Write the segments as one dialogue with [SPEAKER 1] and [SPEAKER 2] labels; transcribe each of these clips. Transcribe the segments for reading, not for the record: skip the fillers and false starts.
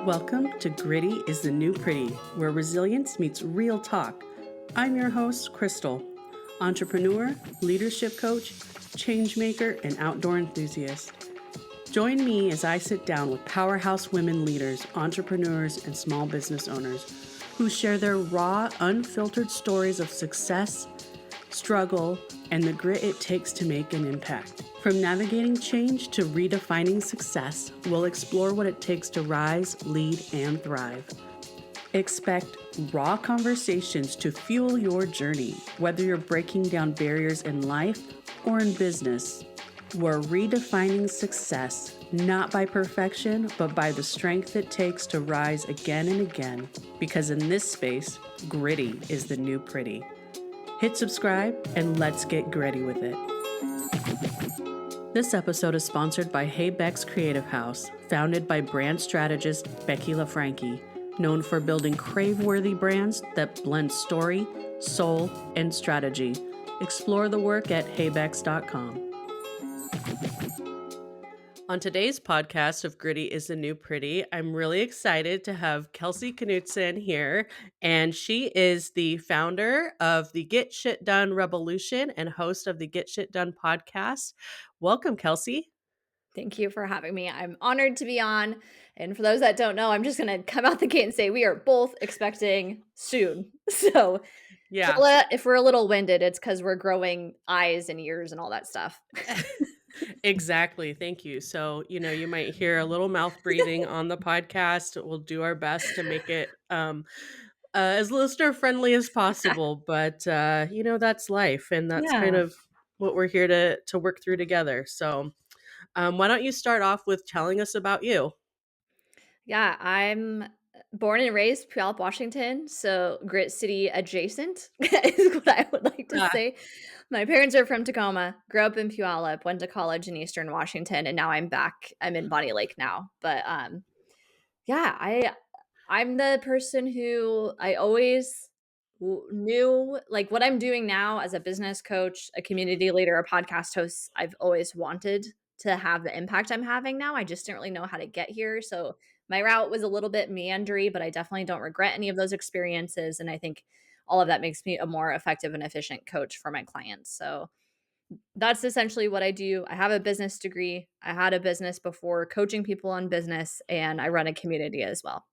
[SPEAKER 1] Welcome to Gritty is the New Pretty, where resilience meets real talk. I'm your host, Crystal, entrepreneur, leadership coach, change maker, and outdoor enthusiast. Join me as I sit down with powerhouse women leaders, entrepreneurs, and small business owners who share their raw, unfiltered stories of success, struggle, and the grit it takes to make an impact. From navigating change to redefining success, we'll explore what it takes to rise, lead, and thrive. Expect raw conversations to fuel your journey, whether you're breaking down barriers in life or in business. We're redefining success, not by perfection, but by the strength it takes to rise again and again, because in this space, gritty is the new pretty. Hit subscribe and let's get gritty with it. This episode is sponsored by Hey Beck's Creative House, founded by brand strategist Becky LaFranchi, known for building crave-worthy brands that blend story, soul, and strategy. Explore the work at heybecks.com. On today's podcast of Gritty is the New Pretty, I'm really excited to have Kelsey Knutson here, and she is the founder of the Get Shit Done Rebelution and host of the Get Shit Done podcast. Welcome, Kelsey.
[SPEAKER 2] Thank you for having me. I'm honored to be on. And for those that don't know, I'm just going to come out the gate and say we are both expecting soon. So
[SPEAKER 1] Yeah.
[SPEAKER 2] if we're a little winded, it's because we're growing eyes and ears and all that stuff.
[SPEAKER 1] Exactly. Thank you. So, you might hear a little mouth breathing on the podcast. We'll do our best to make it as listener friendly as possible. But, that's life. And that's kind
[SPEAKER 2] Yeah.
[SPEAKER 1] of what we're here to work through together. So, why don't you start off with telling us about you?
[SPEAKER 2] Yeah. I'm born and raised Puyallup, Washington. So Grit City adjacent is what I would like to
[SPEAKER 1] Ah,
[SPEAKER 2] say. My parents are from Tacoma, grew up in Puyallup, went to college in Eastern Washington, and now I'm back. I'm in Bonnie Lake now. But yeah, I'm the person who I always knew like what I'm doing now as a business coach, a community leader, a podcast host. I've always wanted to have the impact I'm having now. I just didn't really know how to get here. So my route was a little bit meandery, but I definitely don't regret any of those experiences. And I think all of that makes me a more effective and efficient coach for my clients. So that's essentially what I do. I have a business degree. I had a business before coaching people on business, and I run a community as well.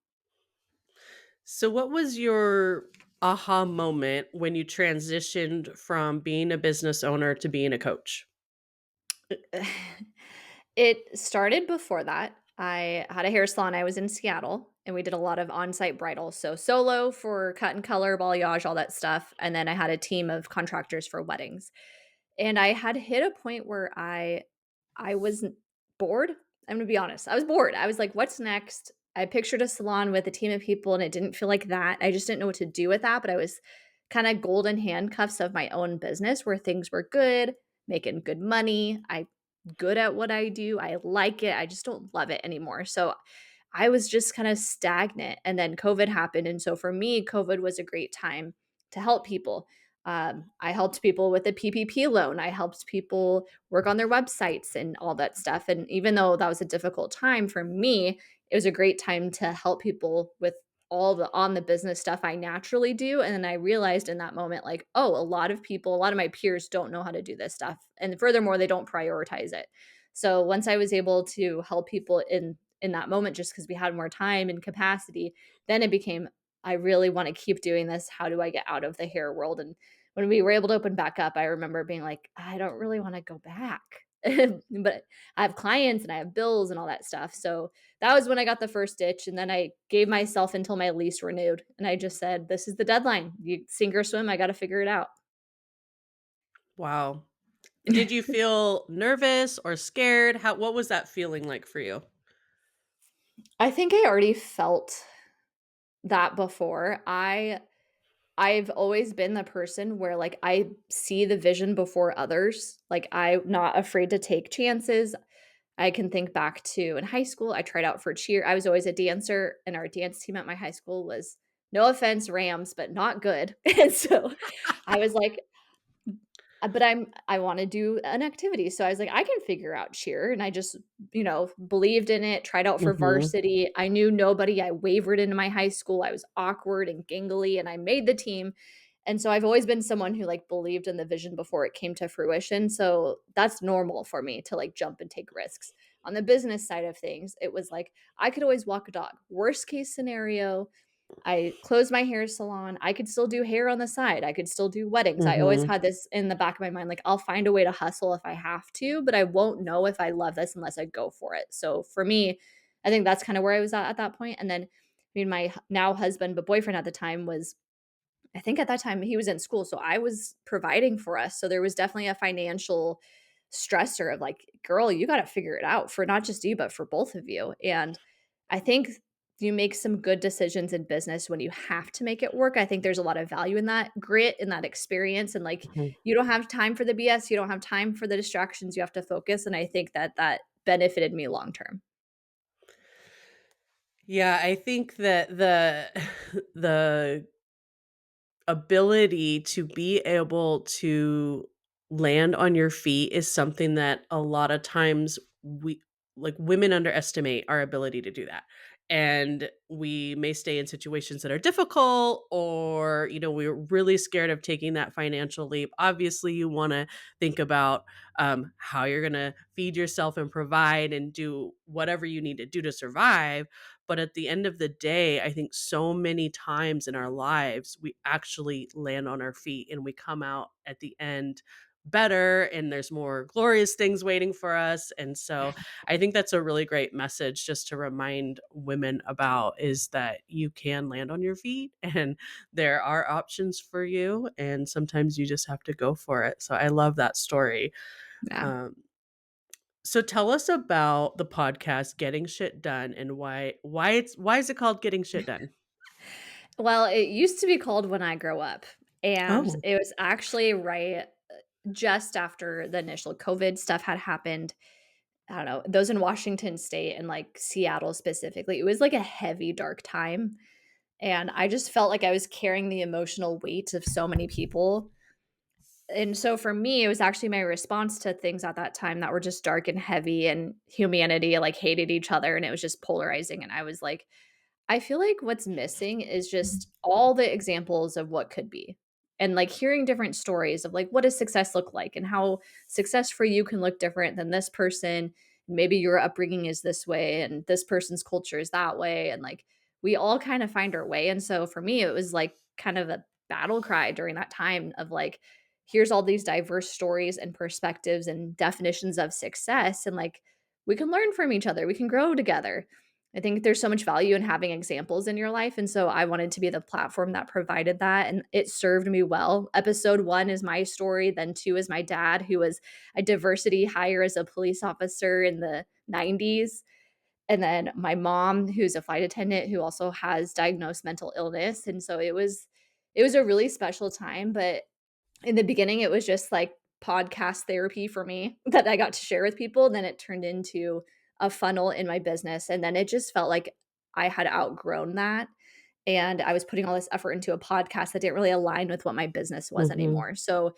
[SPEAKER 1] so what was your aha moment when you transitioned from being a business owner to being a coach?
[SPEAKER 2] It started before that. I had a hair salon. I was in Seattle and we did a lot of on-site bridals. So solo for cut and color, balayage, all that stuff. And then I had a team of contractors for weddings. And I had hit a point where I was bored. I'm gonna be honest. I was bored. I was like, what's next? I pictured a salon with a team of people and it didn't feel like that. I just didn't know what to do with that, but I was kind of golden handcuffs of my own business where things were good, making good money. I good at what I do. I like it. I just don't love it anymore. So I was just kind of stagnant. And then COVID happened. And so for me, COVID was a great time to help people. I helped people with a PPP loan. I helped people work on their websites and all that stuff. And even though that was a difficult time for me, it was a great time to help people with all the on the business stuff I naturally do. And then I realized in that moment, like, oh, a lot of people, a lot of my peers don't know how to do this stuff. And furthermore, they don't prioritize it. So once I was able to help people in that moment, just because we had more time and capacity, then it became, I really want to keep doing this. How do I get out of the hair world? And when we were able to open back up, I remember being like, I don't really want to go back. But I have clients and I have bills and all that stuff. So that was when I got the first itch. And then I gave myself until my lease renewed. And I just said, this is the deadline. You sink or swim. I got to figure it out.
[SPEAKER 1] Wow. Did you feel nervous or scared? What was that feeling like for you?
[SPEAKER 2] I think I already felt that before. I've always been the person where like I see the vision before others. Like I'm not afraid to take chances. I can think back to in high school, I tried out for cheer. I was always a dancer, and our dance team at my high school was, no offense, Rams, but not good. And so I was like, but I wanna do an activity, so I was like, "I can figure out cheer," and I just, believed in it, tried out for
[SPEAKER 1] Mhm.
[SPEAKER 2] varsity. I knew nobody, I wavered into my high school, I was awkward and gangly, and I made the team, and so I've always been someone who, like, believed in the vision before it came to fruition, so that's normal for me to, like, jump and take risks. On the business side of things, it was like, I could always walk a dog. Worst case scenario, I closed my hair salon. I could still do hair on the side. I could still do weddings. I always
[SPEAKER 1] Mhm.
[SPEAKER 2] had this in the back of my mind, like, I'll find a way to hustle if I have to, but I won't know if I love this unless I go for it. So for me, I think that's kind of where I was at that point. And then, I mean, my now husband, but boyfriend at the time was, I think at that time he was in school, so I was providing for us. So there was definitely a financial stressor of like, girl, you got to figure it out for not just you, but for both of you. And I think you make some good decisions in business when you have to make it work. I think there's a lot of value in that grit and that experience. And like,
[SPEAKER 1] Mhm.
[SPEAKER 2] you don't have time for the BS, you don't have time for the distractions, you have to focus. And I think that that benefited me long term.
[SPEAKER 1] Yeah, I think that the the ability to be able to land on your feet is something that a lot of times we like women underestimate our ability to do that. And we may stay in situations that are difficult, or we're really scared of taking that financial leap. Obviously, you want to think about how you're going to feed yourself and provide and do whatever you need to do to survive. But at the end of the day, I think so many times in our lives, we actually land on our feet and we come out at the end better, and there's more glorious things waiting for us. And so I think that's a really great message just to remind women about, is that you can land on your feet and there are options for you. And sometimes you just have to go for it. So I love that story.
[SPEAKER 2] Yeah.
[SPEAKER 1] Um, so tell us about the podcast Getting Shit Done, and why is it called Getting Shit Done?
[SPEAKER 2] Well, it used to be called When I Grow Up, and
[SPEAKER 1] Oh.
[SPEAKER 2] it was actually right just after the initial COVID stuff had happened. I don't know, those in Washington State and, like, Seattle specifically, it was, like, a heavy, dark time, and I just felt like I was carrying the emotional weight of so many people, and so for me, it was actually my response to things at that time that were just dark and heavy, and humanity, like, hated each other, and it was just polarizing, and I was like, I feel like what's missing is just all the examples of what could be. And like hearing different stories of like what does success look like and how success for you can look different than this person. Maybe your upbringing is this way and this person's culture is that way. And like we all kind of find our way. And so for me, it was like kind of a battle cry during that time of like, here's all these diverse stories and perspectives and definitions of success. And like we can learn from each other, we can grow together. I think there's so much value in having examples in your life, and so I wanted to be the platform that provided that, and it served me well. Episode 1 is my story, then 2 is my dad, who was a diversity hire as a police officer in the '90s, and then my mom, who's a flight attendant who also has diagnosed mental illness, and so it was a really special time, but in the beginning, it was just, like, podcast therapy for me that I got to share with people, then it turned into a funnel in my business, and then it just felt like I had outgrown that, and I was putting all this effort into a podcast that didn't really align with what my business was
[SPEAKER 1] Mhm.
[SPEAKER 2] anymore, so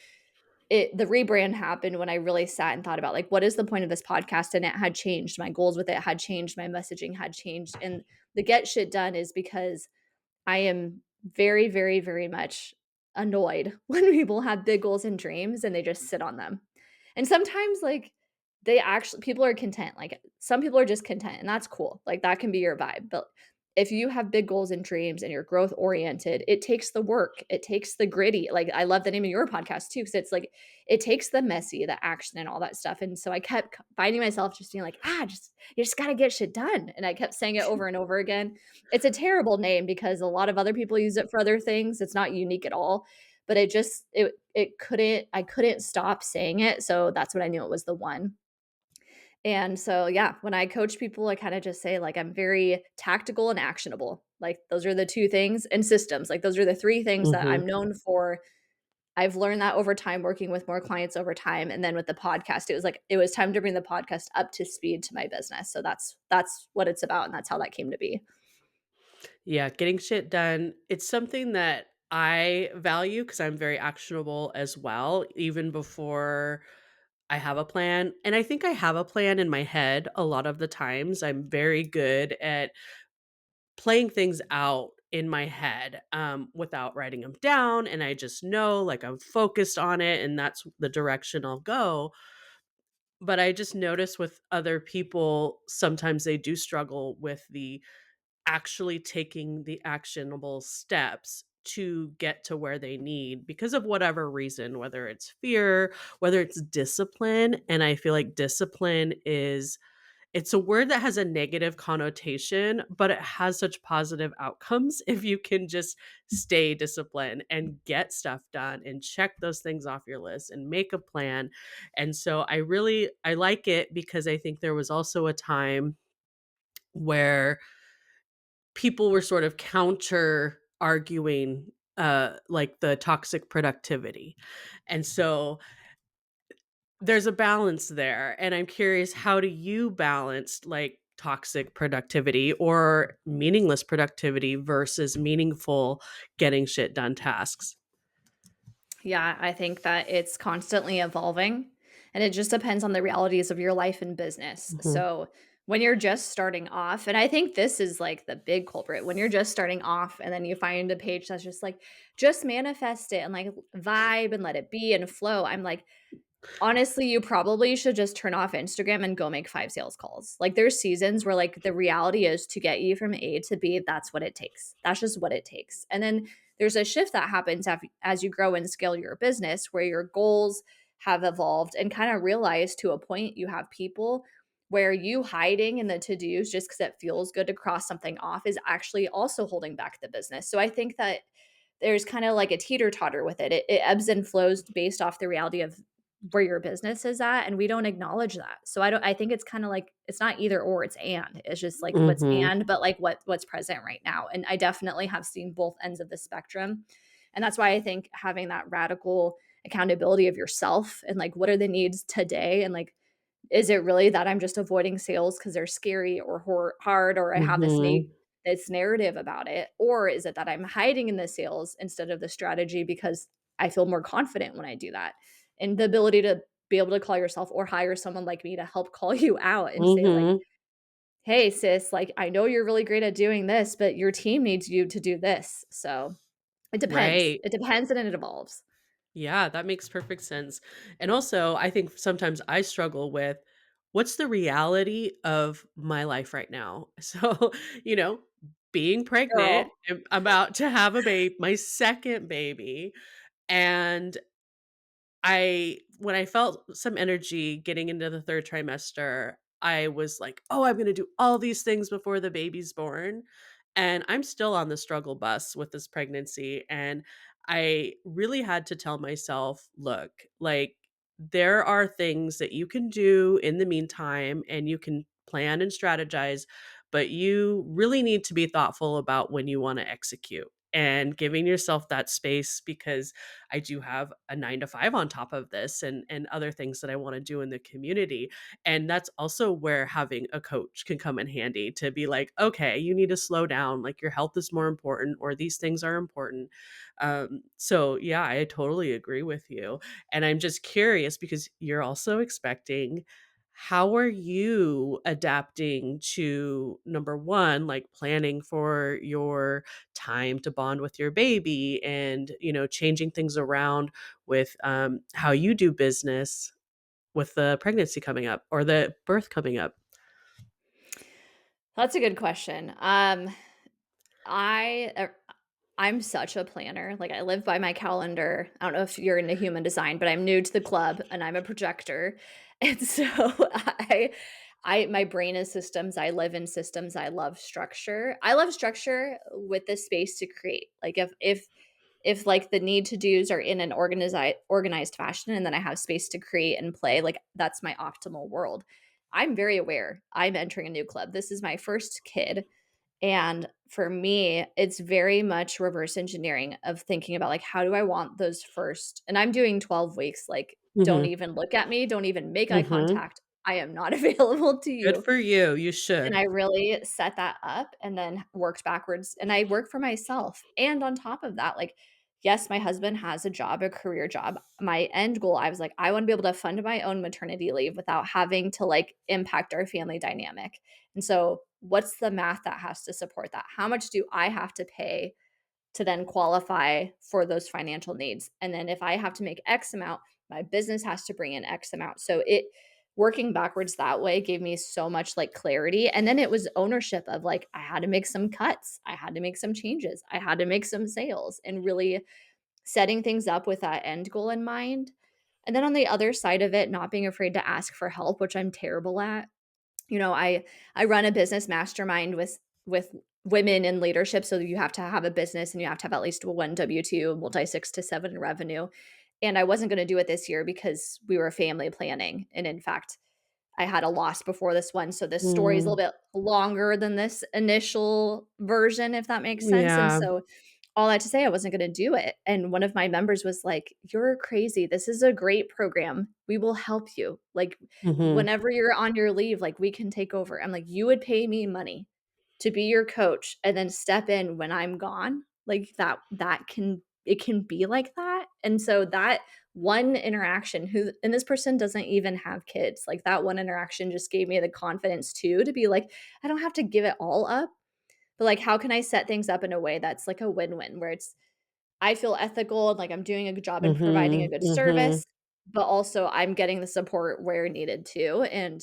[SPEAKER 2] the rebrand happened when I really sat and thought about, like, what is the point of this podcast, and it had changed, my goals with it had changed, my messaging had changed, and the Get Shit Done is because I am very, very, very much annoyed when people have big goals and dreams and they just sit on them. And sometimes, like, they actually people are content. Like, some people are just content, and that's cool. Like, that can be your vibe. But if you have big goals and dreams and you're growth oriented, it takes the work. It takes the gritty. Like, I love the name of your podcast too, because it's like it takes the messy, the action, and all that stuff. And so I kept finding myself just being like, just you just gotta get shit done. And I kept saying it over and over again. It's a terrible name because a lot of other people use it for other things. It's not unique at all, but it couldn't I couldn't stop saying it, so that's when I knew it was the one. And so, yeah, when I coach people, I kinda just say, like, I'm very tactical and actionable. Like, those are the 2 things and systems. Like, those are the 3 things that
[SPEAKER 1] Mhm.
[SPEAKER 2] I'm known for. I've learned that over time working with more clients over time, and then with the podcast, it was like it was time to bring the podcast up to speed to my business. So that's what it's about, and that's how that came to be.
[SPEAKER 1] Yeah, getting shit done. It's something that I value because I'm very actionable as well, even before I have a plan. And I think I have a plan in my head a lot of the times. I'm very good at playing things out in my head without writing them down. And I just know, like, I'm focused on it and that's the direction I'll go. But I just notice with other people, sometimes they do struggle with the actually taking the actionable steps to get to where they need because of whatever reason, whether it's fear, whether it's discipline. And I feel like discipline is it's a word that has a negative connotation, but it has such positive outcomes if you can just stay disciplined and get stuff done and check those things off your list and make a plan. And so I like it because I think there was also a time where people were sort of counter arguing like the toxic productivity. And so there's a balance there, and I'm curious, how do you balance, like, toxic productivity or meaningless productivity versus meaningful getting shit done tasks?
[SPEAKER 2] Yeah, I think that it's constantly evolving and it just depends on the realities of your life and business.
[SPEAKER 1] Mhm.
[SPEAKER 2] So, when you're just starting off, and I think this is like the big culprit, when you're just starting off and then you find a page that's just like, just manifest it and like vibe and let it be and flow. I'm like, honestly, you probably should just turn off Instagram and go make 5 sales calls. Like, there's seasons where, like, the reality is to get you from A to B, that's what it takes. That's just what it takes. And then there's a shift that happens as you grow and scale your business where your goals have evolved and kinda realize to a point you have people where you hiding in the to-dos just because it feels good to cross something off is actually also holding back the business. So I think that there's kinda like a teeter-totter with it. It ebbs and flows based off the reality of where your business is at, and we don't acknowledge that. So I think it's kinda like it's not either or, it's and. It's just like what's
[SPEAKER 1] Mhm.
[SPEAKER 2] and, but like what's present right now, and I definitely have seen both ends of the spectrum, and that's why I think having that radical accountability of yourself and like what are the needs today and like is it really that I'm just avoiding sales because 'cause they're scary or hard or I have
[SPEAKER 1] Mhm.
[SPEAKER 2] this narrative about it? Or is it that I'm hiding in the sales instead of the strategy because I feel more confident when I do that? And the ability to be able to call yourself or hire someone like me to help call you out and say like,
[SPEAKER 1] Mhm.
[SPEAKER 2] "Hey sis, like I know you're really great at doing this, but your team needs you to do this." So, it depends.
[SPEAKER 1] Right.
[SPEAKER 2] It depends and it evolves.
[SPEAKER 1] Yeah, that makes perfect sense. And also, I think sometimes I struggle with what's the reality of my life right now? So, you know, being pregnant,
[SPEAKER 2] Girl.
[SPEAKER 1] I'm about to have a baby, my second baby, and I when I felt some energy getting into the 3rd trimester, I was like, "Oh, I'm gonna do all these things before the baby's born." And I'm still on the struggle bus with this pregnancy, and I really had to tell myself, "Look, like, there are things that you can do in the meantime, and you can plan and strategize, but you really need to be thoughtful about when you wanna execute." And giving yourself that space because I do have a 9 to 5 on top of this and other things that I wanna do in the community, and that's also where having a coach can come in handy to be like, "Okay, you need to slow down, like, your health is more important or these things are important." So, yeah, I totally agree with you, and I'm just curious because you're also expecting. How are you adapting to, number 1, like, planning for your time to bond with your baby and, changing things around with, how you do business with the pregnancy coming up or the birth coming up?
[SPEAKER 2] That's a good question. I I'm such a planner. Like I live by my calendar. I don't know if you're into human design, but I'm new to the club and I'm a projector. And so I my brain is systems. I live in systems. I love structure. I love structure with the space to create. Like if like the need to do's are in an organized fashion and then I have space to create and play, like that's my optimal world. I'm very aware I'm entering a new club. This is my first kid. And for me, it's very much reverse engineering of thinking about like, how do I want those first? And I'm doing 12 weeks. Like, don't
[SPEAKER 1] Mhm,
[SPEAKER 2] even look at me. Don't even make eye
[SPEAKER 1] mhm.
[SPEAKER 2] contact. I am not available to
[SPEAKER 1] Good
[SPEAKER 2] you.
[SPEAKER 1] for you, you
[SPEAKER 2] And
[SPEAKER 1] should.
[SPEAKER 2] I really set that up and then worked backwards. And I work for myself. And on top of that, like, Yes, my husband has a job, a career job. My end goal, I was like, I want to be able to fund my own maternity leave without having to like impact our family dynamic. And so, what's the math that has to support that? How much do I have to pay to then qualify for those financial needs? And then if I have to make X amount, my business has to bring in X amount. So it working backwards that way gave me so much like clarity. And then it was ownership of like I had to make some cuts, I had to make some changes, I had to make some sales, and really setting things up with that end goal in mind. And then on the other side of it, not being afraid to ask for help, which I'm terrible at. I run a business mastermind with women in leadership, so you have to have a business and you have to have at least one W-2, multi 6 to 7 in revenue. And I wasn't going to do it this year because we were family planning. And in fact, I had a loss before this one, so this story is a
[SPEAKER 1] Mm,
[SPEAKER 2] little bit longer than this initial version, if that makes sense. And
[SPEAKER 1] yeah.
[SPEAKER 2] so all that to say I wasn't gonna do it, and one of my members was like, "You're crazy. This is a great program. We will help you. Like,
[SPEAKER 1] Mhm.
[SPEAKER 2] whenever you're on your leave, like, we can take over." I'm like, "You would pay me money to be your coach and then step in when I'm gone?" Like, that can it can be like that, and so that one interaction who and this person doesn't even have kids, like, that one interaction just gave me the confidence too to be like, "I don't have to give it all up, but, like, how can I set things up in a way that's, like, a win-win, where it's I feel ethical and like I'm doing a good job and providing a
[SPEAKER 1] Mhm.
[SPEAKER 2] good
[SPEAKER 1] Mhm.
[SPEAKER 2] service, but also I'm getting the support where needed too, and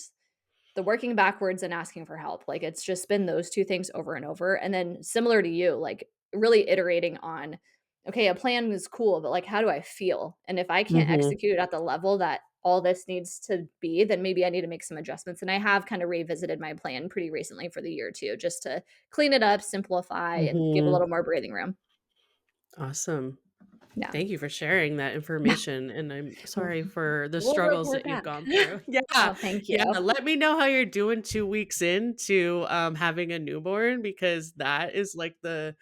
[SPEAKER 2] the working backwards and asking for help, like, it's just been those 2 things over and over, and then similar to you, like, really iterating on, "Okay, a plan is cool, but, like, how do I feel? And if I can't
[SPEAKER 1] Mhm.
[SPEAKER 2] execute it at the level that all this needs to be, then maybe I need to make some adjustments," and I have kinda revisited my plan pretty recently for the year too, just to clean it up, simplify, and give a
[SPEAKER 1] Mhm.
[SPEAKER 2] little more breathing room.
[SPEAKER 1] Awesome.
[SPEAKER 2] Yeah.
[SPEAKER 1] Thank you for sharing that information, and I'm sorry for the
[SPEAKER 2] We'll
[SPEAKER 1] struggles
[SPEAKER 2] report
[SPEAKER 1] that you've
[SPEAKER 2] back.
[SPEAKER 1] gone through. Yeah.
[SPEAKER 2] Oh, thank
[SPEAKER 1] Yeah,
[SPEAKER 2] you.
[SPEAKER 1] let me know how you're doing 2 weeks into, having a newborn because that is, like, the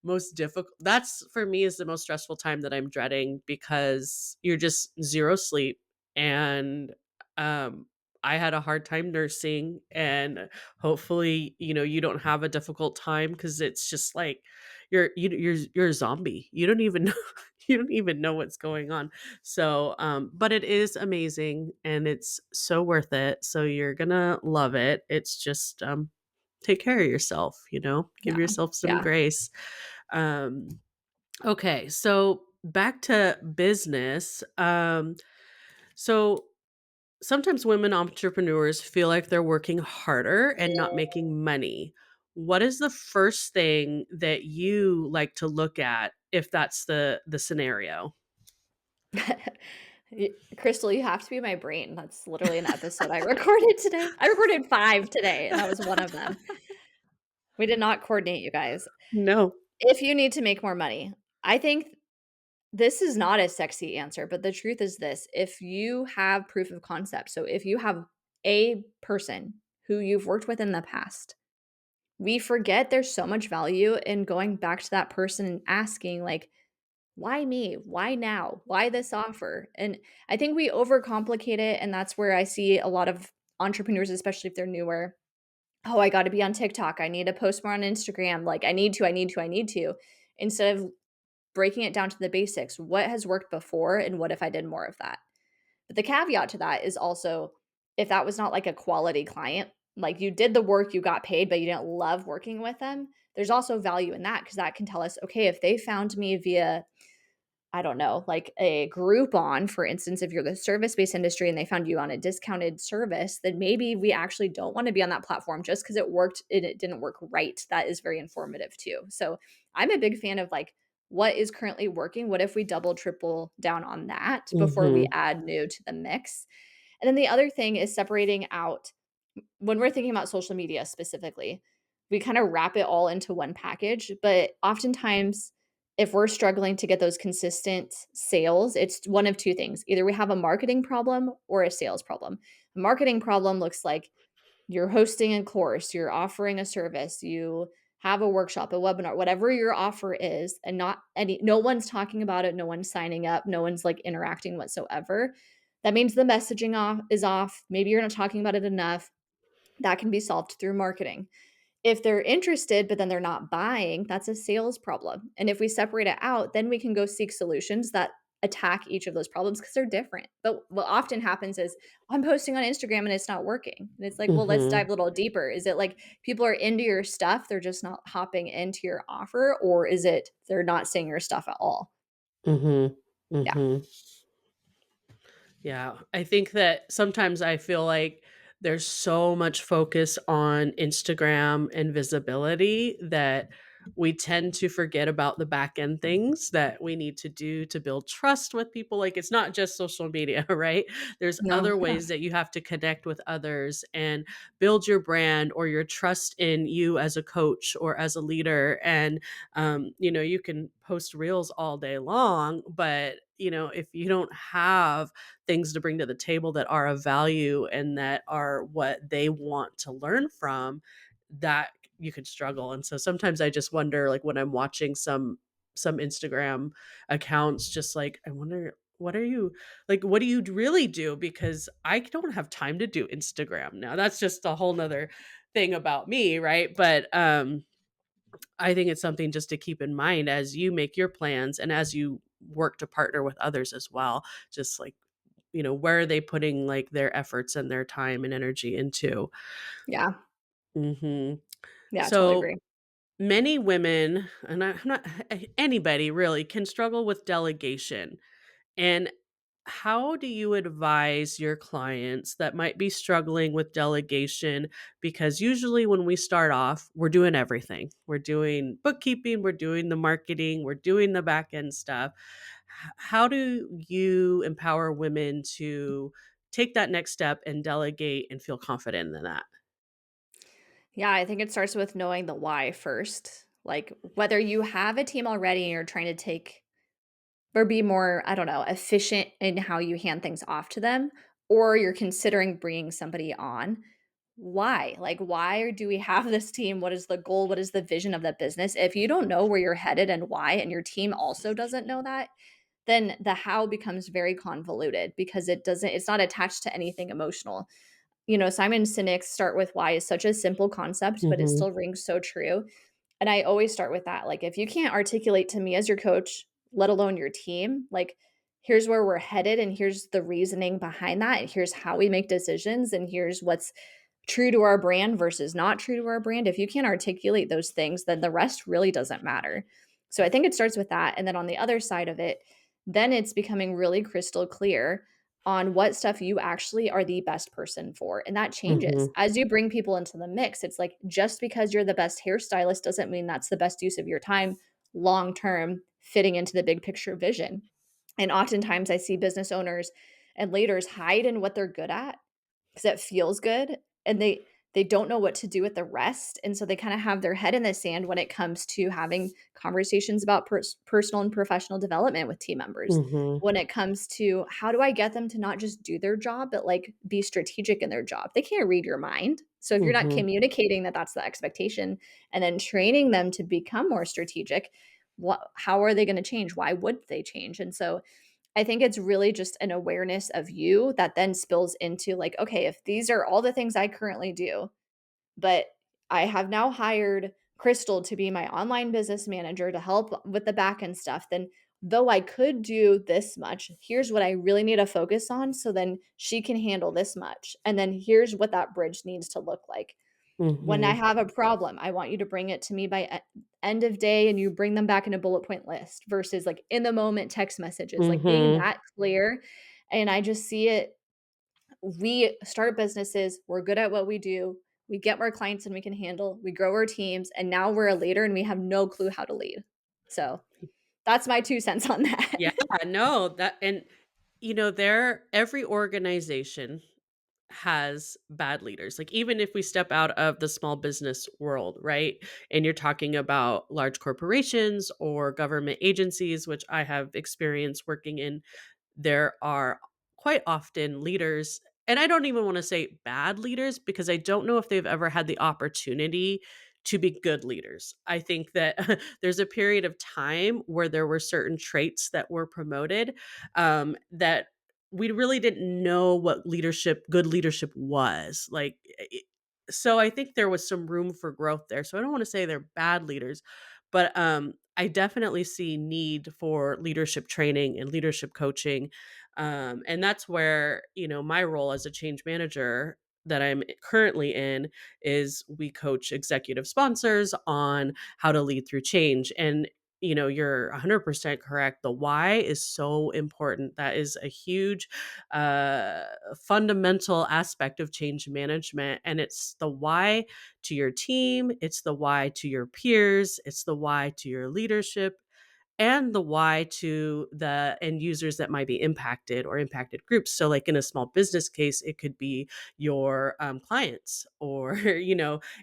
[SPEAKER 1] most difficult. That's for me is the most stressful time that I'm dreading because you're just 0 sleep, and, um, I had a hard time nursing, and hopefully, you don't have a difficult time because it's just like you're a zombie. You don't even know you don't even know what's going on. So, but it is amazing and it's so worth it. So you're gonna love it. It's just take care of yourself, give
[SPEAKER 2] Yeah,
[SPEAKER 1] yourself some
[SPEAKER 2] yeah.
[SPEAKER 1] grace. Um, okay, so back to business. So sometimes women entrepreneurs feel like they're working harder and not making money. What is the first thing that you like to look at if that's the scenario?
[SPEAKER 2] Crystal, you have to be my brain. That's literally an episode I recorded today. I recorded 5 today, and that was one of them. We did not coordinate, you guys.
[SPEAKER 1] No.
[SPEAKER 2] If you need to make more money, I think this is not a sexy answer, but the truth is this: if you have proof of concept, so if you have a person who you've worked with in the past, we forget there's so much value in going back to that person and asking, like, why me? Why now? Why this offer? And I think we overcomplicate it. And that's where I see a lot of entrepreneurs, especially if they're newer. Oh, I got to be on TikTok. I need to post more on Instagram. Like, I need to. Instead of breaking it down to the basics, what has worked before and what if I did more of that? But the caveat to that is also if that was not like a quality client, like you did the work, you got paid, but you didn't love working with them, there's also value in that because that can tell us, okay, if they found me via I don't know, like a Groupon, for instance, if you're the service-based industry and they found you on a discounted service, then maybe we actually don't wanna be on that platform just because it worked and it didn't work right. That is very informative too. So, I'm a big fan of, like, what is currently working? What if we double, triple down on that before we
[SPEAKER 1] Mhm.
[SPEAKER 2] add new to the mix? And then the other thing is separating out when we're thinking about social media specifically, we kind of wrap it all into one package. But oftentimes, if we're struggling to get those consistent sales, it's one of two things. Either we have a marketing problem or a sales problem. A marketing problem looks like you're hosting a course, you're offering a service, you have a workshop, a webinar, whatever your offer is, and no one's talking about it, no one's signing up, no one's like interacting whatsoever. That means the messaging is off. Maybe you're not talking about it enough. That can be solved through marketing. If they're interested, but then they're not buying, that's a sales problem. And if we separate it out, then we can go seek solutions that attack each of those problems because they're different. But what often happens is I'm posting on Instagram and it's not working. And it's like, well, let's
[SPEAKER 1] Mhm.
[SPEAKER 2] dive a little deeper. Is it like people are into your stuff, they're just not hopping into your offer, or is it they're not seeing your stuff at all?
[SPEAKER 1] Mhm.
[SPEAKER 2] Yeah.
[SPEAKER 1] Mhm. Yeah, I think that sometimes I feel like there's so much focus on Instagram and visibility that we tend to forget about the back end things that we need to do to build trust with people. Like it's not just social media, right? There's
[SPEAKER 2] No.
[SPEAKER 1] other
[SPEAKER 2] Yeah.
[SPEAKER 1] ways that you have to connect with others and build your brand or your trust in you as a coach or as a leader. And, you can post reels all day long, but, if you don't have things to bring to the table that are of value and that are what they want to learn from, that you could struggle. And so sometimes I just wonder, like when I'm watching some Instagram accounts, just like I wonder what do you really do? Because I don't have time to do Instagram now. That's just a whole nother thing about me, right? But I think it's something just to keep in mind as you make your plans and as you work to partner with others as well. Just like, where are they putting like their efforts and their time and energy into?
[SPEAKER 2] Yeah.
[SPEAKER 1] Mhm.
[SPEAKER 2] Yeah, totally
[SPEAKER 1] So
[SPEAKER 2] agree.
[SPEAKER 1] many women, and I'm not anybody really, can struggle with delegation. And how do you advise your clients that might be struggling with delegation? Because usually when we start off, we're doing everything. We're doing bookkeeping, we're doing the marketing, we're doing the back end stuff. How do you empower women to take that next step and delegate and feel confident in that?
[SPEAKER 2] Yeah, I think it starts with knowing the why first. Like whether you have a team already and you're trying to take or be more, I don't know, efficient in how you hand things off to them, or you're considering bringing somebody on. Why? Like, why do we have this team? What is the goal? What is the vision of that business? If you don't know where you're headed and why, and your team also doesn't know that, then the how becomes very convoluted because it's not attached to anything emotional. Simon Sinek's start with why is such a simple concept, but it
[SPEAKER 1] Mhm.
[SPEAKER 2] still rings so true. And I always start with that. Like, if you can't articulate to me as your coach, let alone your team, like, here's where we're headed, and here's the reasoning behind that, and here's how we make decisions, and here's what's true to our brand versus not true to our brand. If you can't articulate those things, then the rest really doesn't matter. So I think it starts with that. And then on the other side of it, then it's becoming really crystal clear on what stuff you actually are the best person for. And that changes
[SPEAKER 1] Mhm.
[SPEAKER 2] as you bring people into the mix. It's like just because you're the best hairstylist doesn't mean that's the best use of your time long term, fitting into the big picture vision. And oftentimes I see business owners and leaders hide in what they're good at because it feels good, and they don't know what to do with the rest, and so they kinda have their head in the sand when it comes to having conversations about personal and professional development with team members.
[SPEAKER 1] Mhm.
[SPEAKER 2] When it comes to how do I get them to not just do their job, but, like, be strategic in their job? They can't read your mind, so if you're not
[SPEAKER 1] Mhm.
[SPEAKER 2] communicating that that's the expectation and then training them to become more strategic, how are they gonna change? Why would they change? And so I think it's really just an awareness of you that then spills into like, okay, if these are all the things I currently do, but I have now hired Crystal to be my online business manager to help with the back end stuff, then though I could do this much, here's what I really need to focus on. So then she can handle this much. And then here's what that bridge needs to look like. When I
[SPEAKER 1] Mhm.
[SPEAKER 2] have a problem, I want you to bring it to me by end of day, and you bring them back in a bullet point list versus like in the moment text messages, like being
[SPEAKER 1] Mhm.
[SPEAKER 2] that clear. And I just see it. We start businesses, we're good at what we do, we get more clients than we can handle, we grow our teams, and now we're a leader and we have no clue how to lead. So that's my 2 cents on that.
[SPEAKER 1] Yeah, no, that and there every organization has bad leaders. Like even if we step out of the small business world, right? And you're talking about large corporations or government agencies, which I have experience working in, there are quite often leaders, and I don't even want to say bad leaders because I don't know if they've ever had the opportunity to be good leaders. I think that there's a period of time where there were certain traits that were promoted, that we really didn't know what good leadership was. Like So I think there was some room for growth there. So I don't want to say they're bad leaders, but I definitely see need for leadership training and leadership coaching. And that's where, my role as a change manager that I'm currently in is we coach executive sponsors on how to lead through change. And you're 100% correct. The why is so important. That is a huge uh, fundamental aspect of change management. And it's the why to your team, it's the why to your peers, it's the why to your leadership, and the why to the end users that might be impacted or impacted groups. So, like in a small business case, it could be your clients or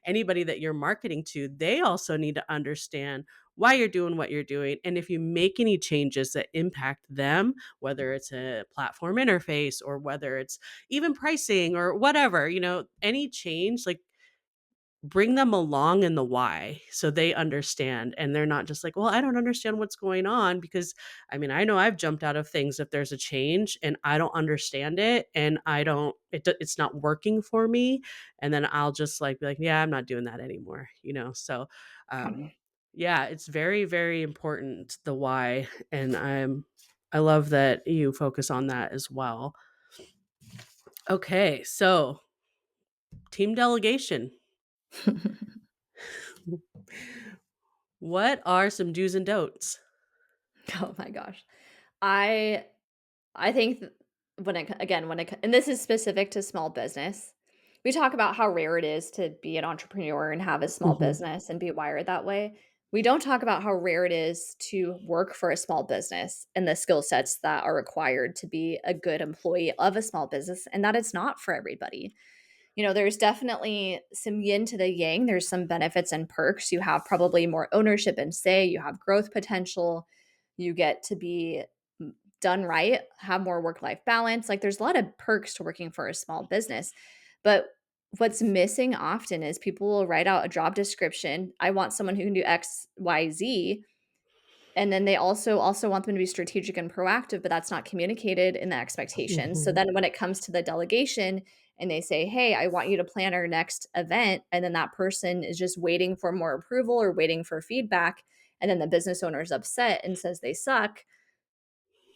[SPEAKER 1] anybody that you're marketing to. They also need to understand why you're doing what you're doing, and if you make any changes that impact them, whether it's a platform interface or whether it's even pricing or whatever, any change, like bring them along in the why so they understand and they're not just like, well, I don't understand what's going on, because I mean, I know I've jumped out of things if there's a change and I don't understand it and it's not working for me, and then I'll just like be like, yeah, I'm not doing that anymore, so um yeah, it's very, very important, the why, and I love that you focus on that as well. Okay, so team delegation. What are some do's and don'ts?
[SPEAKER 2] Oh my gosh. I I think when it and this is specific to small business. We talk about how rare it is to be an entrepreneur and have a small
[SPEAKER 1] Mhm.
[SPEAKER 2] business and be wired that way. We don't talk about how rare it is to work for a small business and the skill sets that are required to be a good employee of a small business, and that it's not for everybody. There's definitely some yin to the yang. There's some benefits and perks. You have probably more ownership and say, you have growth potential, you get to be done right, have more work life balance. Like there's a lot of perks to working for a small business. But what's missing often is people will write out a job description. I want someone who can do X, Y, Z, and then they also want them to be strategic and proactive, but that's not communicated in the expectations. So
[SPEAKER 1] Mhm.
[SPEAKER 2] then when it comes to the delegation and they say, "Hey, I want you to plan our next event," and then that person is just waiting for more approval or waiting for feedback, and then the business owner is upset and says they suck,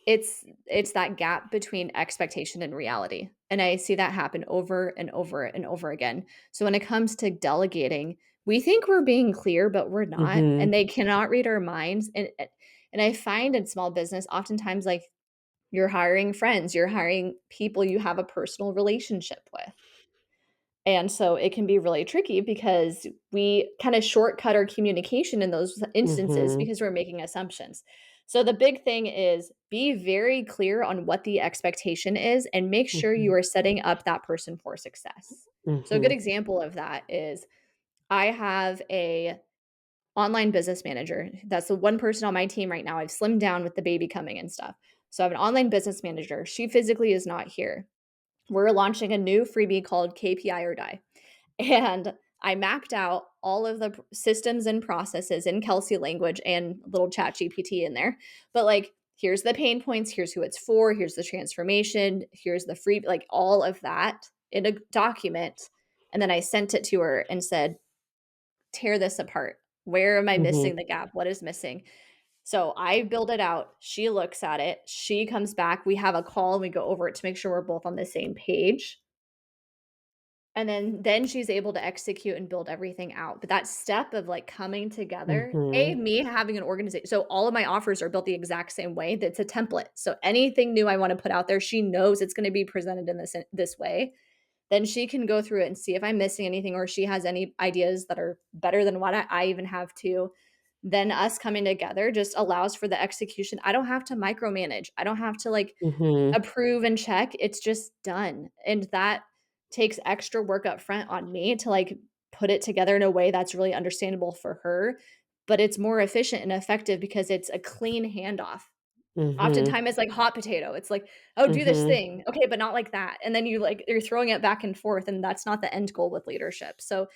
[SPEAKER 2] it's that gap between expectation and reality. And I see that happen over and over and over again. So when it comes to delegating, we think we're being clear, but we're not,
[SPEAKER 1] Mhm.
[SPEAKER 2] and they cannot read our minds. And I find in small business, oftentimes, like you're hiring friends, you're hiring people you have a personal relationship with. And so it can be really tricky because we kind of shortcut our communication in those instances
[SPEAKER 1] Mhm.
[SPEAKER 2] because we're making assumptions. So the big thing is be very clear on what the expectation is and make sure you
[SPEAKER 1] Mhm.
[SPEAKER 2] are setting up that person for success. So a good
[SPEAKER 1] Mhm.
[SPEAKER 2] example of that is I have a online business manager. That's the one person on my team right now. I've slimmed down with the baby coming and stuff. So I have an online business manager. She physically is not here. We're launching a new freebie called KPI or Die. And I mapped out all of the systems and processes in Kelsey language and little chat GPT in there. But like, here's the pain points, here's who it's for, here's the transformation, here's the free, like all of that in a document. And then I sent it to her and said, tear this apart. Where am I
[SPEAKER 1] Mhm.
[SPEAKER 2] missing the gap? What is missing? So I build it out. She looks at it. She comes back. We have a call and we go over it to make sure we're both on the same page. And then she's able to execute and build everything out. But that step of, like, coming together,
[SPEAKER 1] Mhm.
[SPEAKER 2] me having an organization, so all of my offers are built the exact same way. That's a template. So anything new I wanna put out there, she knows it's gonna be presented in this way. Then she can go through it and see if I'm missing anything or she has any ideas that are better than what I even have too. Then us coming together just allows for the execution. I don't have to micromanage. I don't have to, like,
[SPEAKER 1] Mhm.
[SPEAKER 2] approve and check, it's just done, and that takes extra work up front on me to, like, put it together in a way that's really understandable for her, but it's more efficient and effective because it's a clean handoff.
[SPEAKER 1] Mhm.
[SPEAKER 2] Oftentimes, it's like hot potato, it's like, "Oh, do this
[SPEAKER 1] Mhm.
[SPEAKER 2] thing." "Okay, but not like that," and then you're throwing it back and forth, and that's not the end goal with leadership. So,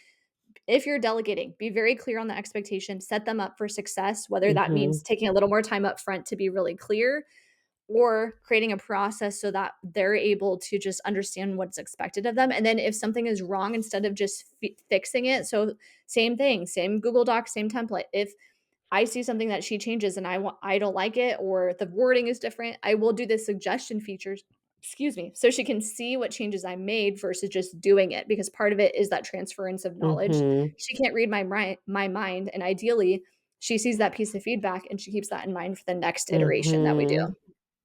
[SPEAKER 2] if you're delegating, be very clear on the expectation, set them up for success, whether that means
[SPEAKER 1] Mhm.
[SPEAKER 2] taking a little more time up front to be really clear, or creating a process so that they're able to just understand what's expected of them. And then if something is wrong, instead of just fixing it, so same thing, same Google Doc, same template. If I see something that she changes and I don't like it or the wording is different, I will do the suggestion features, excuse me, so she can see what changes I made versus just doing it, because part of it is that transference of knowledge.
[SPEAKER 1] Mhm.
[SPEAKER 2] She can't read my mind, and ideally she sees that piece of feedback and she keeps that in mind for the next iteration that we do.
[SPEAKER 1] Mhm.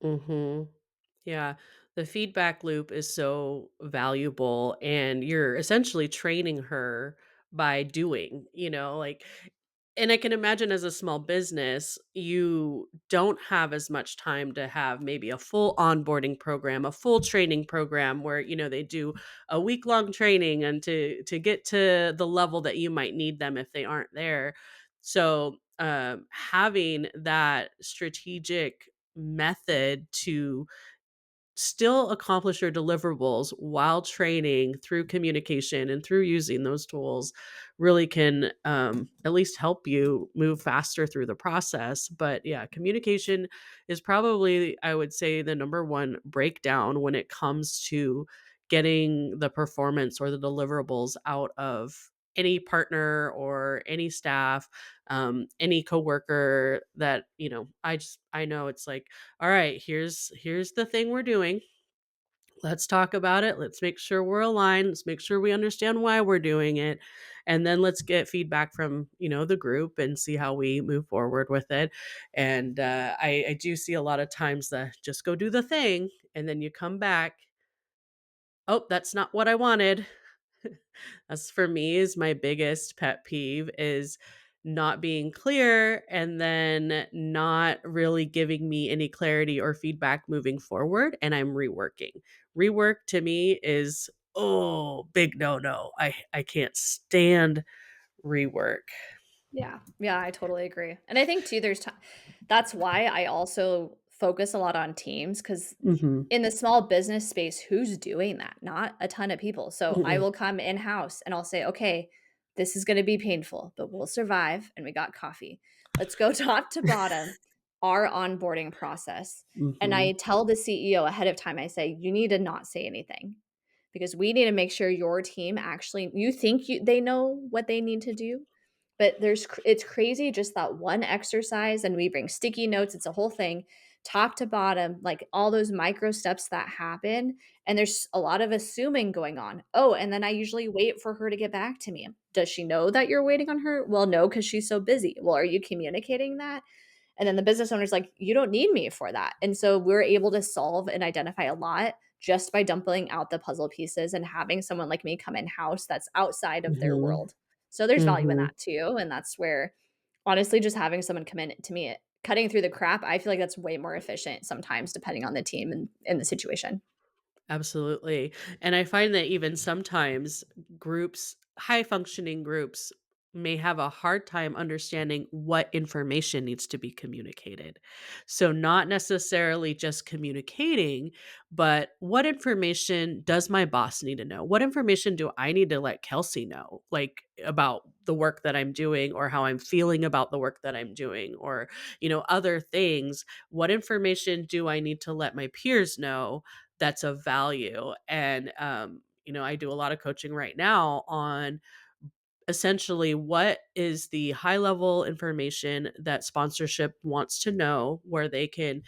[SPEAKER 1] Mhm. Yeah, the feedback loop is so valuable, and you're essentially training her by doing, like, and I can imagine as a small business, you don't have as much time to have maybe a full onboarding program, a full training program where, they do a week-long training and to get to the level that you might need them if they aren't there. So, having that strategic method to still accomplish your deliverables while training through communication and through using those tools really can, at least help you move faster through the process. But yeah, communication is probably, I would say, the number one breakdown when it comes to getting the performance or the deliverables out of any partner or any staff, any coworker that, I know it's like, all right, here's the thing we're doing. Let's talk about it. Let's make sure we're aligned. Let's make sure we understand why we're doing it. And then let's get feedback from, the group and see how we move forward with it. And I do see a lot of times that just go do the thing. And then you come back. Oh, that's not what I wanted. That's for me is my biggest pet peeve is not being clear and then not really giving me any clarity or feedback moving forward, and I'm reworking. Rework to me is, oh, big no. I can't stand rework.
[SPEAKER 2] Yeah. Yeah, I totally agree. And I think too that's why I also focus a lot on teams, cuz
[SPEAKER 1] Mhm.
[SPEAKER 2] in the small business space, who's doing that? Not a ton of people. So I
[SPEAKER 1] Mm-mm.
[SPEAKER 2] will come in house and I'll say, "Okay, this is going to be painful, but we'll survive and we got coffee. Let's go top to bottom our onboarding process." And I
[SPEAKER 1] Mhm.
[SPEAKER 2] tell the CEO ahead of time, I say, "You need to not say anything, because we need to make sure your team actually, you think they know what they need to do, but it's crazy, just that one exercise, and we bring sticky notes, it's a whole thing, top to bottom, like all those micro steps that happen, and there's a lot of assuming going on. Oh, and then I usually wait for her to get back to me. Does she know that you're waiting on her? Well, no, because she's so busy. Well, are you communicating that? And then the business owner's like, "You don't need me for that." And so we're able to solve and identify a lot just by dumping out the puzzle pieces and having someone like me come in house that's outside of their
[SPEAKER 1] Mhm.
[SPEAKER 2] world. So there's value in
[SPEAKER 1] Mhm.
[SPEAKER 2] that too. And that's where, honestly, just having someone come in to me, cutting through the crap, I feel like that's way more efficient sometimes, depending on the team and in the situation.
[SPEAKER 1] Absolutely. And I find that even sometimes groups, high functioning groups, may have a hard time understanding what information needs to be communicated. So, not necessarily just communicating, but what information does my boss need to know? What information do I need to let Kelsey know, like about the work that I'm doing or how I'm feeling about the work that I'm doing or, other things? What information do I need to let my peers know that's of value? And I do a lot of coaching right now on essentially what is the high level information that sponsorship wants to know, where they can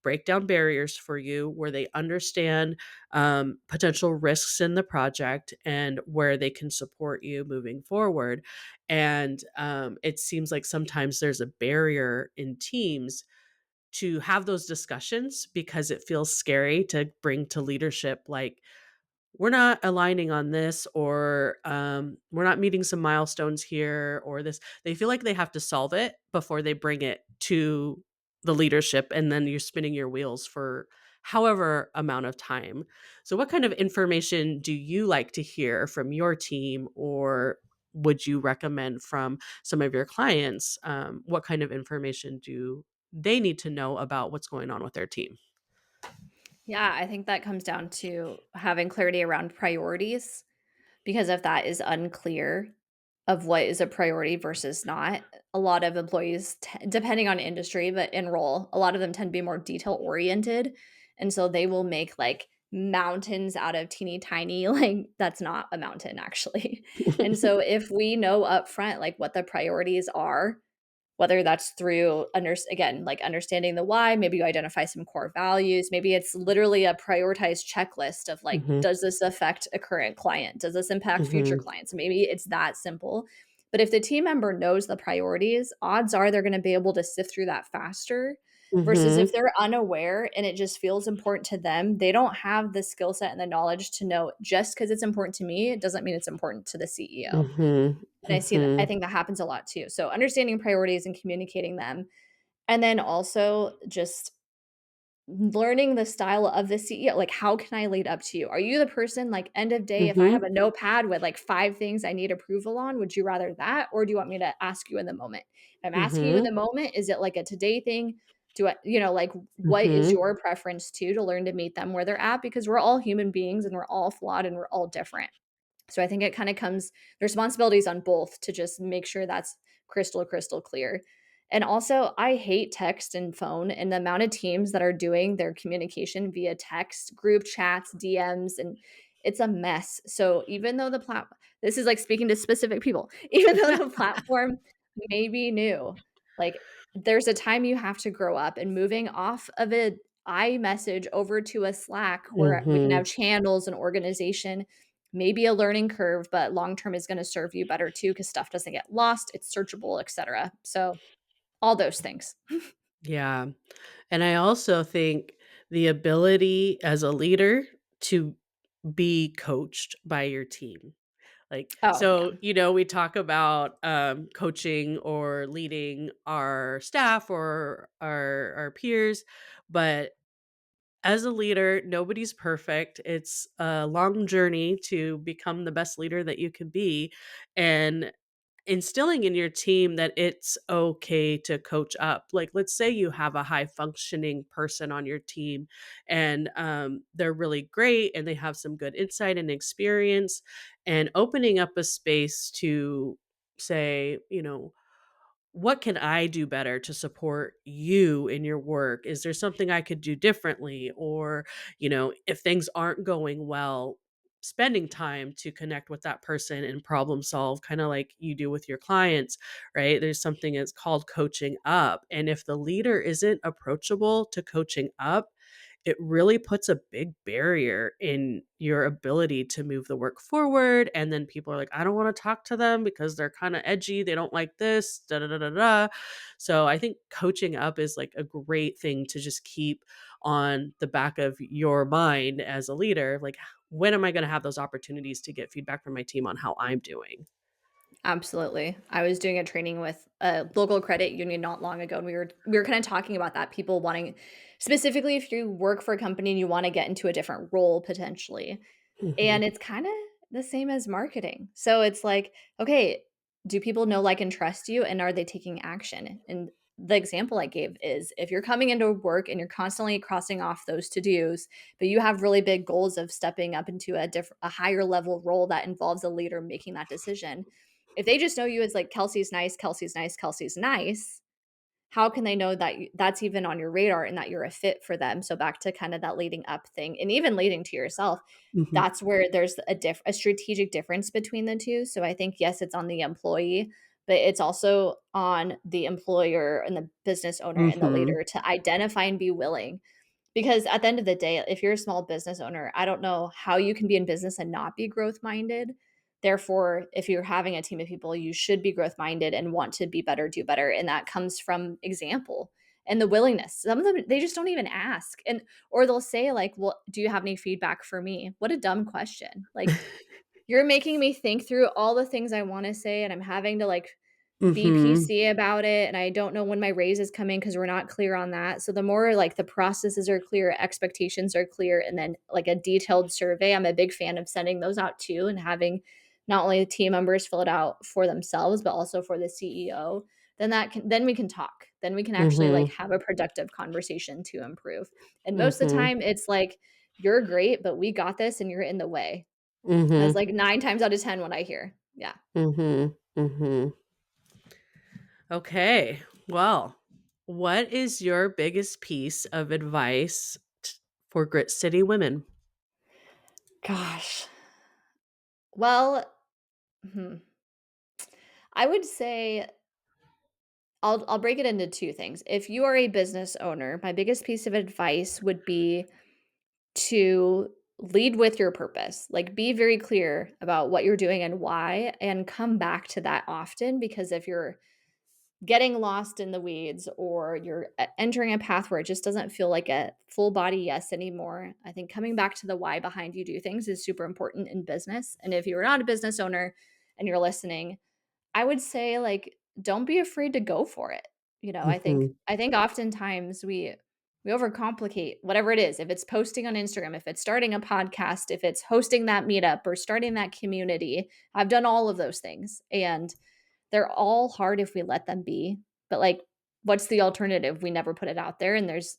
[SPEAKER 1] break down barriers for you, where they understand potential risks in the project, and where they can support you moving forward. And it seems like sometimes there's a barrier in teams to have those discussions because it feels scary to bring to leadership, like, we're not aligning on this, or we're not meeting some milestones here, or this. They feel like they have to solve it before they bring it to the leadership, and then you're spinning your wheels for however amount of time. So what kind of information do you like to hear from your team, or would you recommend from some of your clients? What kind of information do they need to know about what's going on with their team?
[SPEAKER 2] Yeah, I think that comes down to having clarity around priorities, because if that is unclear, of what is a priority versus not. A lot of employees, depending on industry, but in role, a lot of them tend to be more detail oriented. And so they will make like mountains out of teeny tiny, like that's not a mountain actually. And so if we know upfront like what the priorities are, whether that's through again, like understanding the why, maybe you identify some core values, maybe it's literally a prioritized checklist of like,
[SPEAKER 1] Mhm.
[SPEAKER 2] does this affect a current client? Does this impact future
[SPEAKER 1] Mhm.
[SPEAKER 2] clients? Maybe it's that simple. But if the team member knows the priorities, odds are they're going to be able to sift through that faster versus if
[SPEAKER 1] Mhm.
[SPEAKER 2] they're unaware and it just feels important to them, they don't have the skill set and the knowledge to know just because it's important to me, it doesn't mean it's important to the CEO.
[SPEAKER 1] Mhm.
[SPEAKER 2] And I
[SPEAKER 1] Mhm.
[SPEAKER 2] think that happens a lot too. So understanding priorities and communicating them, and then also just learning the style of the CEO. Like, how can I lead up to you? Are you the person like end of day, if I have
[SPEAKER 1] Mhm.
[SPEAKER 2] a notepad with like 5 things I need approval on, would you rather that or do you want me to ask you in the moment? If I'm asking you in
[SPEAKER 1] Mhm.
[SPEAKER 2] the moment, is it like a today thing? Do I, like what is
[SPEAKER 1] Mhm.
[SPEAKER 2] your preference too to learn to meet them where they're at because we're all human beings and we're all flawed and we're all different. So I think it kind of comes the responsibilities on both to just make sure that's crystal clear. And also, I hate text and phone and the amount of teams that are doing their communication via text, group chats, DMs, and it's a mess. So even though this is like speaking to specific people, even though the platform may be new, like there's a time you have to grow up and moving off of a iMessage over to a Slack where we can have
[SPEAKER 1] Mhm.
[SPEAKER 2] channels and organization, maybe a learning curve, but long term is going to serve you better too because stuff doesn't get lost, it's searchable, etc. So all those things.
[SPEAKER 1] Yeah. And I also think the ability as a leader to be coached by your team. Like,
[SPEAKER 2] Oh, yeah.
[SPEAKER 1] so, we talk about coaching or leading our staff or our peers, but as a leader, nobody's perfect. It's a long journey to become the best leader that you can be. And instilling in your team that it's okay to coach up. Like, let's say you have a high functioning person on your team and they're really great and they have some good insight and experience, and opening up a space to say, what can I do better to support you in your work? Is there something I could do differently? Or, if things aren't going well, spending time to connect with that person and problem solve, kind of like you do with your clients, right? There's something that's called coaching up. And if the leader isn't approachable to coaching up, it really puts a big barrier in your ability to move the work forward. And then people are like, I don't want to talk to them because they're kind of edgy. They don't like this, da da da da da. So I think coaching up is like a great thing to just keep on the back of your mind as a leader. Like, when am I going to have those opportunities to get feedback from my team on how I'm doing?
[SPEAKER 2] Absolutely. I was doing a training with a local credit union not long ago, and we were kind of talking about that. People wanting, specifically, if you work for a company and you want to get into a different role potentially,
[SPEAKER 1] Hmm.
[SPEAKER 2] and it's kinda the same as marketing. So it's like, okay, do people know, like, and trust you, and are they taking action? And the example I gave is if you're coming into work and you're constantly crossing off those to-dos, but you have really big goals of stepping up into a higher level role that involves a leader making that decision. If they just know you as, like, Kelsey's nice, Kelsey's nice, Kelsey's nice, how can they know that that's even on your radar and that you're a fit for them? So back to kind of that leading up thing and even leading to yourself,
[SPEAKER 1] Hmm.
[SPEAKER 2] that's where there's a strategic difference between the 2. So I think, yes, it's on the employee, but it's also on the employer and the business owner and the
[SPEAKER 1] Hmm.
[SPEAKER 2] leader to identify and be willing. Because at the end of the day, if you're a small business owner, I don't know how you can be in business and not be growth minded. Therefore, if you're having a team of people, you should be growth minded and want to be better, do better. And that comes from example and the willingness. Some of them, they just don't even ask. And, or they'll say, like, well, do you have any feedback for me? What a dumb question. Like, you're making me think through all the things I want to say, and I'm having to like be
[SPEAKER 1] Hmm.
[SPEAKER 2] PC about it, and I don't know when my raise is coming because 'cause we're not clear on that. So the more, like, the processes are clear, expectations are clear, and then, like, a detailed survey, I'm a big fan of sending those out too and having not only the team members fill it out for themselves, but also for the CEO. Then we can talk. Then we can actually, like,
[SPEAKER 1] Hmm.
[SPEAKER 2] have a productive conversation to improve. And most of the
[SPEAKER 1] Hmm.
[SPEAKER 2] time, it's like, "You're great, but we got this and you're in the way." That's,
[SPEAKER 1] Hmm.
[SPEAKER 2] like, 9 times out of 10 what I hear. Yeah.
[SPEAKER 1] Hmm. Mm-hmm. Okay. Well, what is your biggest piece of advice for Grit City women?
[SPEAKER 2] Gosh. Well, hmm, I would say I'll break it into two things. If you are a business owner, my biggest piece of advice would be to lead with your purpose. Like, be very clear about what you're doing and why, and come back to that often, because if you're getting lost in the weeds or you're entering a path where it just doesn't feel like a full body yes anymore, I think coming back to the why behind you do things is super important in business. And if you're not a business owner and you're listening, I would say, like, don't be afraid to go for it. You know, I think
[SPEAKER 1] Mm-hmm.
[SPEAKER 2] I think oftentimes we overcomplicate whatever it is. If it's posting on Instagram, if it's starting a podcast, if it's hosting that meetup or starting that community. I've done all of those things, and they're all hard if we let them be. But, like, what's the alternative? We never put it out there, and there's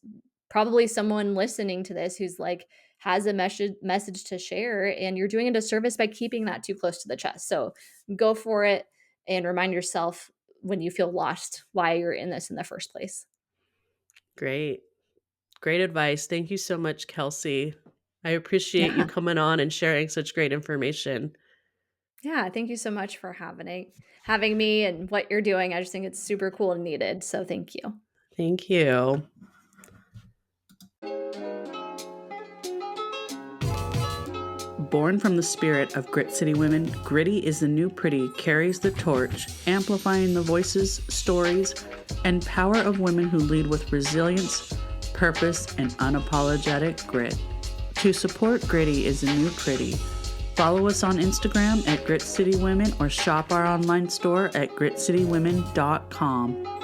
[SPEAKER 2] probably someone listening to this who's like has a message to share, and you're doing a disservice by keeping that too close to the chest. So go for it and remind yourself when you feel lost why you're in this in the first place.
[SPEAKER 1] Great. Great advice. Thank you so much, Kelsey. I appreciate you
[SPEAKER 2] Yeah.
[SPEAKER 1] coming on and sharing such great information.
[SPEAKER 2] Yeah, thank you so much for having me and what you're doing. I just think it's super cool and needed. So thank you.
[SPEAKER 1] Thank you. Born from the spirit of Grit City women, Gritty is the new pretty carries the torch, amplifying the voices, stories, and power of women who lead with resilience, purpose, and unapologetic grit. To support Gritty is the new pretty. Follow us on Instagram at Grit City Women or shop our online store at gritcitywomen.com.